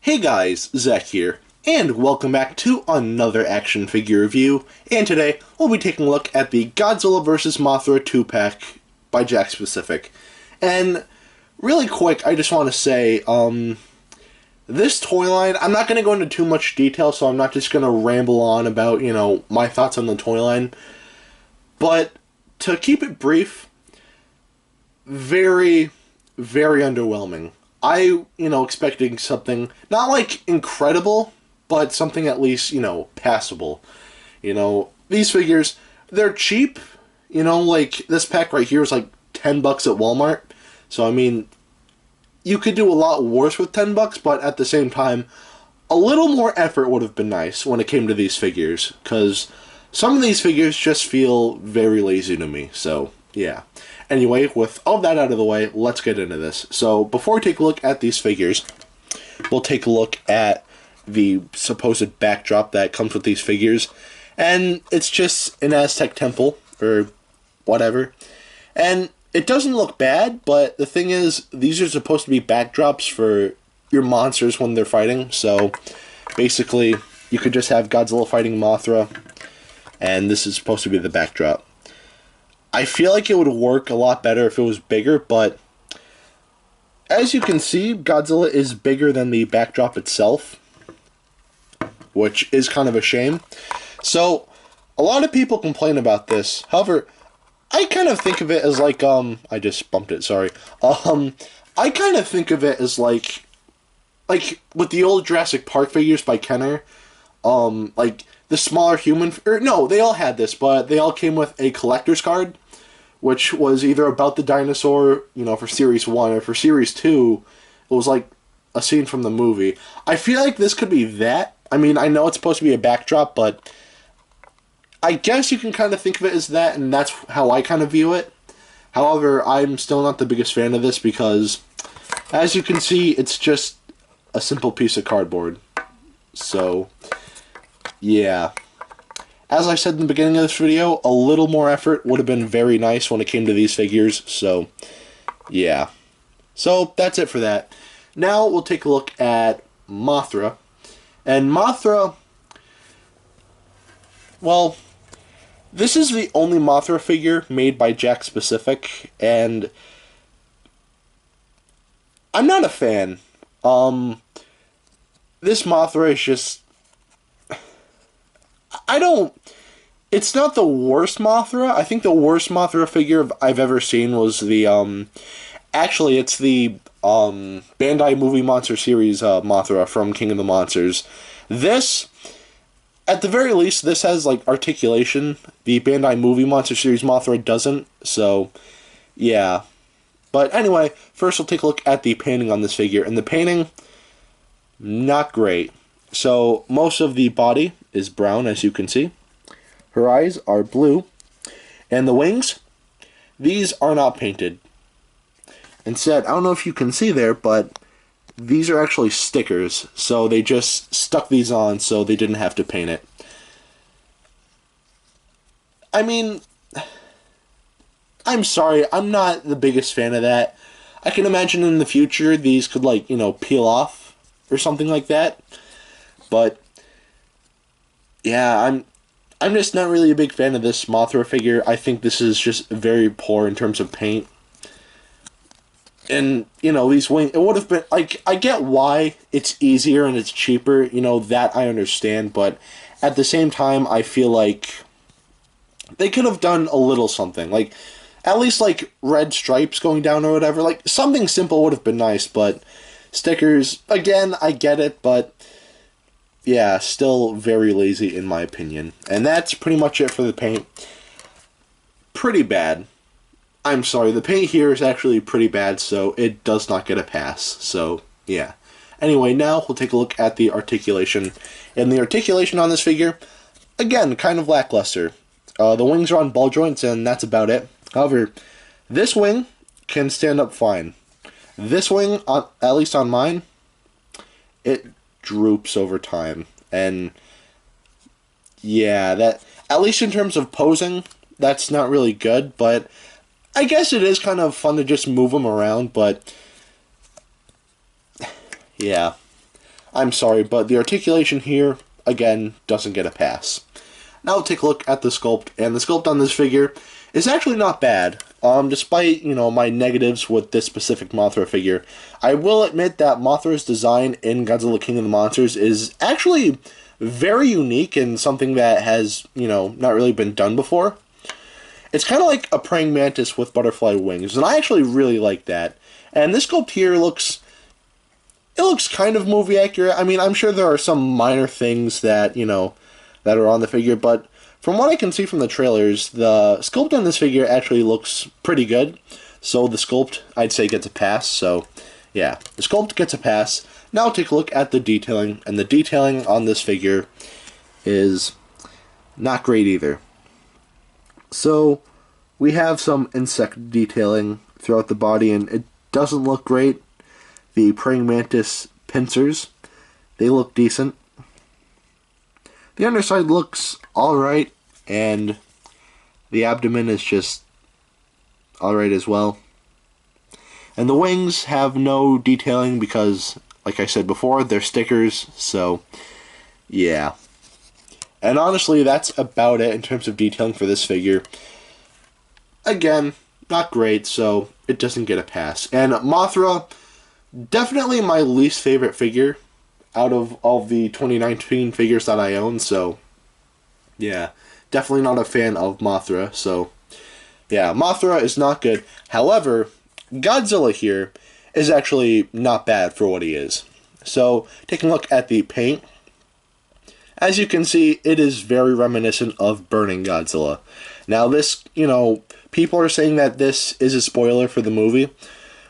Hey guys, Zach here, and welcome back to another action figure review, and today we'll be taking a look at the Godzilla vs. Mothra 2-pack by Jakks Pacific. And really quick, I just want to say, this toy line, I'm not going to go into too much detail, so I'm not just going to ramble on about, my thoughts on the toy line, but to keep it brief, very, very underwhelming. I, expecting something, not like incredible, but something at least, passable. These figures, they're cheap. Like, this pack right here is like $10 at Walmart. So, I mean, you could do a lot worse with $10, but at the same time, a little more effort would have been nice when it came to these figures. Because some of these figures just feel very lazy to me, so, yeah. Anyway, with all that out of the way, let's get into this. So, before we take a look at these figures, we'll take a look at the supposed backdrop that comes with these figures. And it's just an Aztec temple, or whatever. And it doesn't look bad, but the thing is, these are supposed to be backdrops for your monsters when they're fighting. So, basically, you could just have Godzilla fighting Mothra, and this is supposed to be the backdrop. I feel like it would work a lot better if it was bigger, but as you can see, Godzilla is bigger than the backdrop itself, which is kind of a shame. So, a lot of people complain about this. However, I kind of think of it as like, I just bumped it, sorry. I kind of think of it as like with the old Jurassic Park figures by Kenner, like, the smaller human... no, they all had this, but they all came with a collector's card, which was either about the dinosaur, for Series 1, or for Series 2, it was like a scene from the movie. I feel like this could be that. I mean, I know it's supposed to be a backdrop, but I guess you can kind of think of it as that, and that's how I kind of view it. However, I'm still not the biggest fan of this because, as you can see, it's just a simple piece of cardboard. So... yeah. As I said in the beginning of this video, a little more effort would have been very nice when it came to these figures, so, yeah. So, that's it for that. Now, we'll take a look at Mothra. And Mothra, well, this is the only Mothra figure made by Jakks Pacific, and I'm not a fan. This Mothra is just... it's not the worst Mothra. I think the worst Mothra figure I've ever seen was the, actually, it's the, Bandai Movie Monster Series, Mothra from King of the Monsters. This, at the very least, this has, like, articulation. The Bandai Movie Monster Series Mothra doesn't, so, yeah. But anyway, first we'll take a look at the painting on this figure, and the painting, not great. So, most of the body is brown, as you can see. Her eyes are blue. And the wings, these are not painted. Instead, I don't know if you can see there, but these are actually stickers. So they just stuck these on so they didn't have to paint it. I mean, I'm sorry, I'm not the biggest fan of that. I can imagine in the future these could, like, peel off or something like that. But, yeah, I'm just not really a big fan of this Mothra figure. I think this is just very poor in terms of paint. And, these wings, it would have been, like, I get why it's easier and it's cheaper, that I understand, but at the same time, I feel like they could have done a little something. Like, at least, like, red stripes going down or whatever. Like, something simple would have been nice, but stickers, again, I get it, but... yeah, still very lazy in my opinion. And that's pretty much it for the paint. Pretty bad. I'm sorry, the paint here is actually pretty bad, so it does not get a pass. So, yeah. Anyway, now we'll take a look at the articulation. And the articulation on this figure, again, kind of lackluster. The wings are on ball joints, and that's about it. However, this wing can stand up fine. This wing, at least on mine, it droops over time, and yeah, that, at least in terms of posing, that's not really good, but I guess it is kind of fun to just move them around, but yeah, I'm sorry, but the articulation here, again, doesn't get a pass. Now we'll take a look at the sculpt, and the sculpt on this figure is actually not bad. Despite, my negatives with this specific Mothra figure, I will admit that Mothra's design in Godzilla King of the Monsters is actually very unique and something that has, not really been done before. It's kind of like a praying mantis with butterfly wings, and I actually really like that. And this sculpt here looks kind of movie accurate. I mean, I'm sure there are some minor things that, that are on the figure, but from what I can see from the trailers, the sculpt on this figure actually looks pretty good. So the sculpt, I'd say, gets a pass. So, yeah, the sculpt gets a pass. Now take a look at the detailing, and the detailing on this figure is not great either. So, we have some insect detailing throughout the body, and it doesn't look great. The praying mantis pincers, they look decent. The underside looks alright, and the abdomen is just alright as well. And the wings have no detailing because, like I said before, they're stickers, so yeah. And honestly, that's about it in terms of detailing for this figure. Again, not great, so it doesn't get a pass. And Mothra, definitely my least favorite figure out of all the 2019 figures that I own, so yeah, definitely not a fan of Mothra, so yeah, Mothra is not good. However, Godzilla here is actually not bad for what he is. So, taking a look at the paint, as you can see, it is very reminiscent of Burning Godzilla. Now this, people are saying that this is a spoiler for the movie,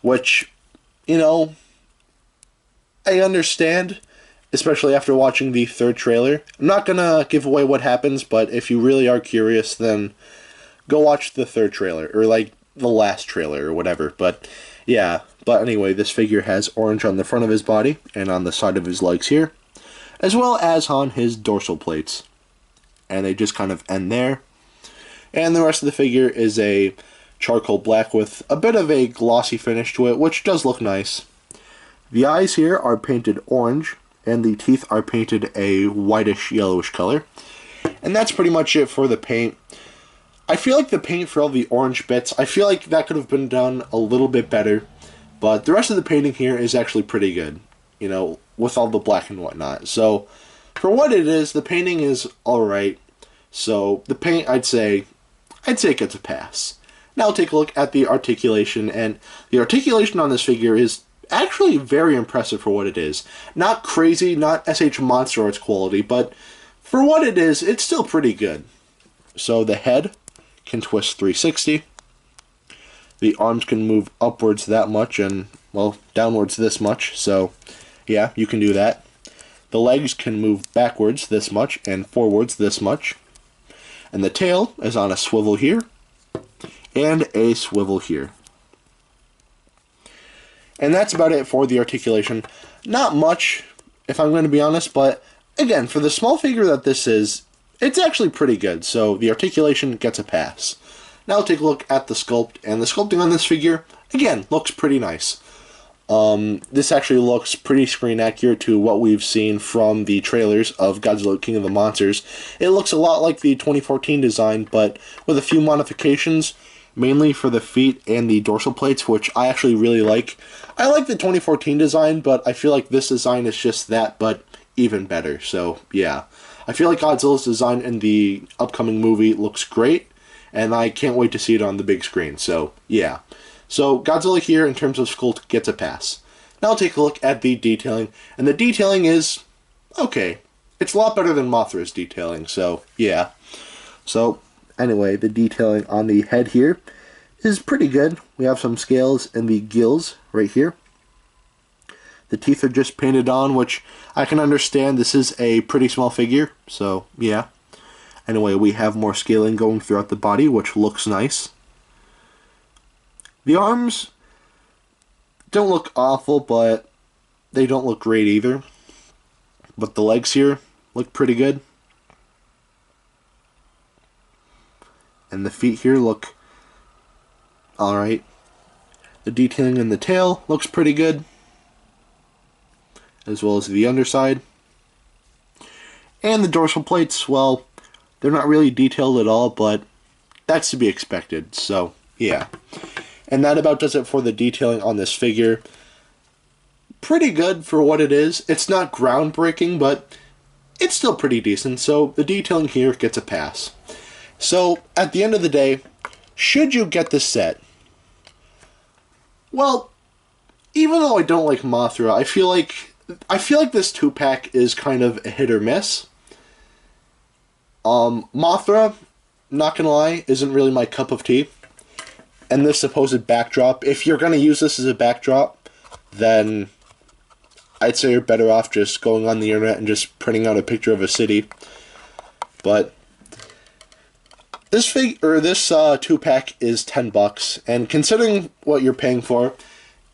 which, I understand, especially after watching the third trailer. I'm not gonna give away what happens, but if you really are curious, then go watch the third trailer, or the last trailer, or whatever. But yeah, but anyway, this figure has orange on the front of his body, and on the side of his legs here, as well as on his dorsal plates. And they just kind of end there. And the rest of the figure is a charcoal black with a bit of a glossy finish to it, which does look nice. The eyes here are painted orange, and the teeth are painted a whitish yellowish color. And that's pretty much it for the paint. I feel like the paint for all the orange bits, I feel like that could have been done a little bit better. But the rest of the painting here is actually pretty good, with all the black and whatnot. So, for what it is, the painting is alright. So, the paint, I'd say it gets a pass. Now take a look at the articulation, and the articulation on this figure is actually very impressive for what it is. Not crazy, not SH Monster Arts quality, but for what it is, it's still pretty good. So the head can twist 360. The arms can move upwards that much and, well, downwards this much. So, yeah, you can do that. The legs can move backwards this much and forwards this much. And the tail is on a swivel here and a swivel here. And that's about it for the articulation. Not much, if I'm going to be honest, but again, for the small figure that this is, it's actually pretty good. So the articulation gets a pass. Now take a look at the sculpt, and the sculpting on this figure, again, looks pretty nice. This actually looks pretty screen accurate to what we've seen from the trailers of Godzilla King of the Monsters. It looks a lot like the 2014 design, but with a few modifications, mainly for the feet and the dorsal plates, which I actually really like. I like the 2014 design, but I feel like this design is just that, but even better. So, yeah. I feel like Godzilla's design in the upcoming movie looks great, and I can't wait to see it on the big screen. So, yeah. So, Godzilla here, in terms of sculpt, gets a pass. Now I'll take a look at the detailing, and the detailing is okay. It's a lot better than Mothra's detailing, so, yeah. So, anyway, the detailing on the head here is pretty good. We have some scales in the gills right here. The teeth are just painted on, which I can understand. This is a pretty small figure, so yeah. Anyway, we have more scaling going throughout the body, which looks nice. The arms don't look awful, but they don't look great either. But the legs here look pretty good. And the feet here look alright. The detailing in the tail looks pretty good. as well as the underside. And the dorsal plates, well, they're not really detailed at all, but that's to be expected, so yeah. And that about does it for the detailing on this figure. Pretty good for what it is. It's not groundbreaking, but it's still pretty decent, so the detailing here gets a pass. So, at the end of the day, should you get this set? Well, even though I don't like Mothra, I feel like this 2-pack is kind of a hit or miss. Mothra, not gonna lie, isn't really my cup of tea. And this supposed backdrop, if you're gonna use this as a backdrop, then I'd say you're better off just going on the internet and just printing out a picture of a city. But this 2-pack is $10, and considering what you're paying for,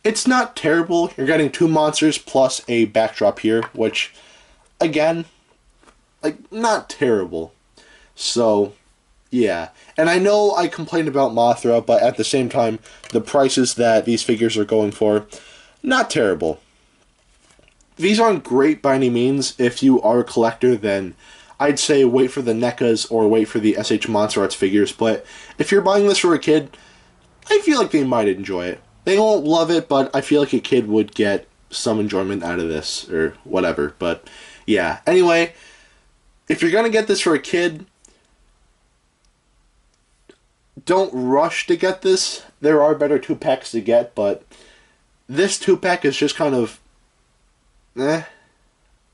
it's not terrible. You're getting 2 monsters plus a backdrop here, which, again, like, not terrible. So, yeah. And I know I complained about Mothra, but at the same time, the prices that these figures are going for, not terrible. These aren't great by any means. If you are a collector, then I'd say wait for the NECAs or wait for the SH Monster Arts figures. But if you're buying this for a kid, I feel like they might enjoy it. They won't love it, but I feel like a kid would get some enjoyment out of this, or whatever. But, yeah. Anyway, if you're going to get this for a kid, don't rush to get this. There are better 2-packs to get, but this 2-pack is just kind of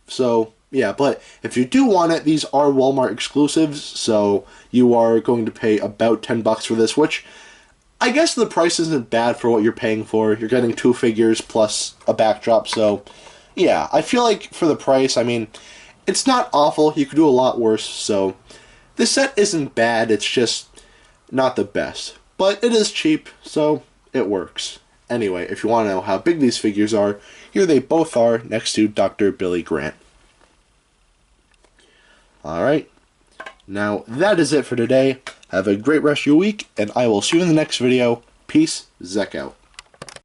So, yeah, but if you do want it, these are Walmart exclusives, so you are going to pay about $10 for this, which I guess the price isn't bad for what you're paying for. You're getting 2 figures plus a backdrop, so yeah, I feel like for the price, I mean, it's not awful. You could do a lot worse, so this set isn't bad. It's just not the best, but it is cheap, so it works. Anyway, if you want to know how big these figures are, here they both are next to Dr. Billy Grant. Alright, now that is it for today. Have a great rest of your week, and I will see you in the next video. Peace, Zek out.